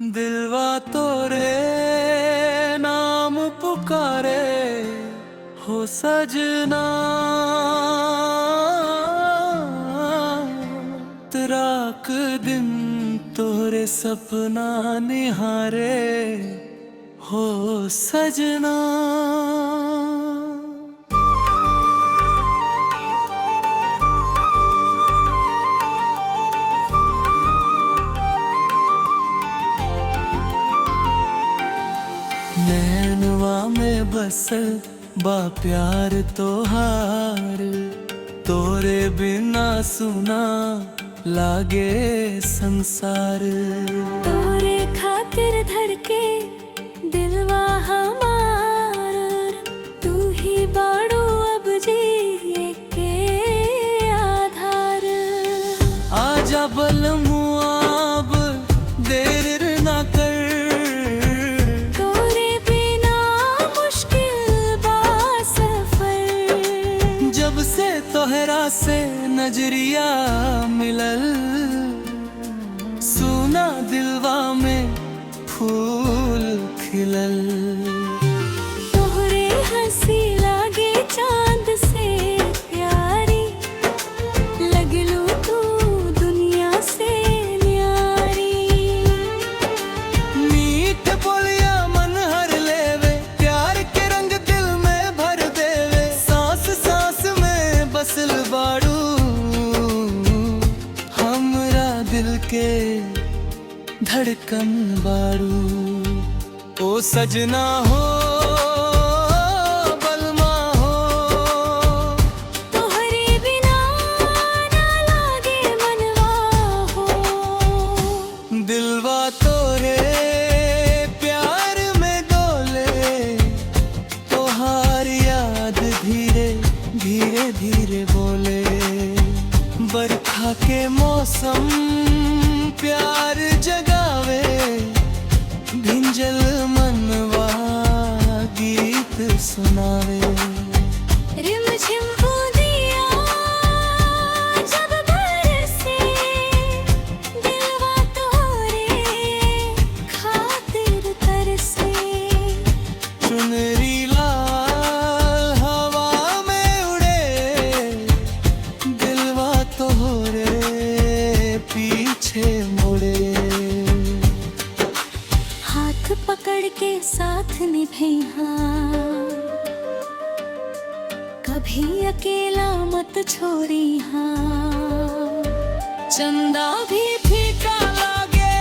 दिलवा तोरे नाम पुकारे हो सजना, रात दिन तोरे सपना निहारे हो सजना। नैनवा में बसल बा प्यार तोहार, तोरे बिना सुना लागे संसार। तोरे खातिर धड़के दिलवा हमार, तू ही बाड़ू अब जिए के आधार। आजा बलमुआ अब देर ना कर, तोरे बिना मुश्किल बा सफर। जब से तोहरा से नजरिया मिलल, सुना दिलवा में फूल खिलल। तोहरे हंसी लागे चांद से प्यारी, लगलू तू दुनिया से न्यारी। मीठ बोलिया मन हर लेवे, प्यार के रंग दिल में भर देवे। सांस सांस में बसल बाड़ू हमरा दिल के धड़कन बाड़ू। ओ सजना हो बलमा हो, तोहरे बिना ना लागे मनवा हो। दिलवा तोरे प्यार में डोले, तोहार याद धीरे धीरे धीरे बोले। बरखा के मौसम प्यार जगावे, भिंजल मनवा गीत सुनावे। रिमझिम बूंदिया जब बरसे, दिलवा तोरे खातिर तरसे। चुनरी लाल हवा में उड़े, दिलवा तोरे पीछे मुड़े। हाथ पकड़ के साथ निभैहा, कभी अकेला मत छोड़ी हाँ। चंदा भी फीका लागे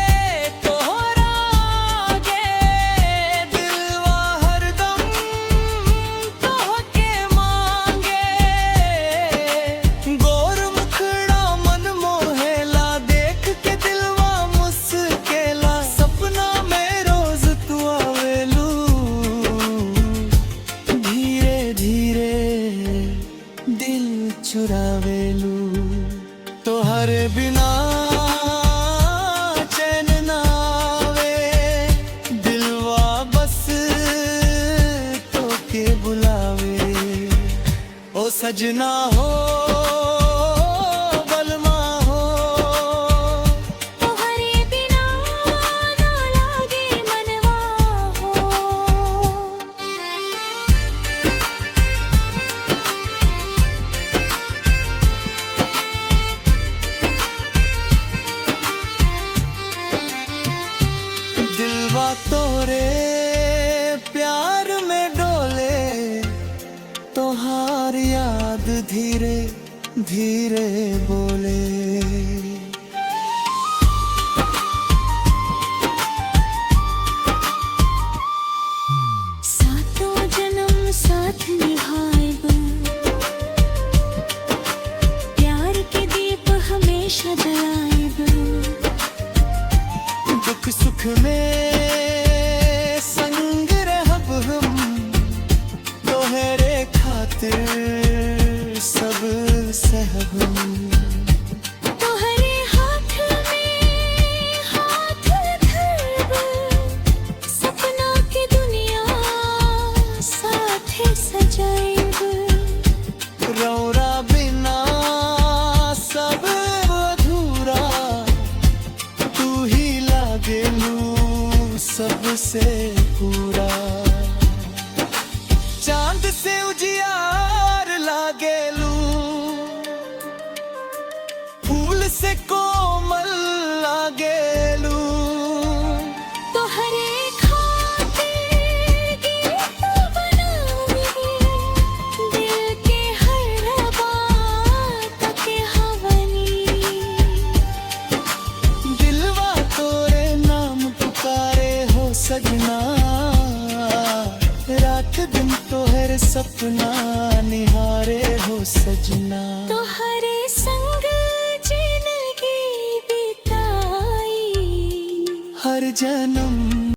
तोहरा आगे, दिलवा हरदम तोहके मांगे। गोर मुखड़ा मन मोहेला, देख के दिलवा मुस्केला। सपना में रोज तू आवेलू, धीरे धीरे दिल चुरावेलू। तोहर बिना चैन ना आवे, दिलवा बस तोके बुलावे। ओ सजना हो बलमा हो, तोहरे बिना ना लागे मनवा हो। दिलवा तोरे प्यार में डोले, तोहार याद धीरे धीरे बोले। सातों जन्म साथ निभाएब, प्यार के दीप हमेशा जलाएब। दुख सुख में संग रहब हम, तोहरे खातिर सब सहब हम। तोहरे हाथ में हाथ धरब, सपना की दुनिया साथे सजाएब। रौरा बिना सब अधूरा, तू ही लागे लू सबसे पूरा। चांद से उजियार लागेलू, फूल से कोमल लागेलू। तोहरे खातिर गीत बनाऊंगी, दिल के हर बात के हवनी। दिलवा तोरे नाम पुकारे हो सजना, रात दिन तोहर सपना निहारे हो सजना। तोहरे संग जिंदगी बिताई, हर जन्म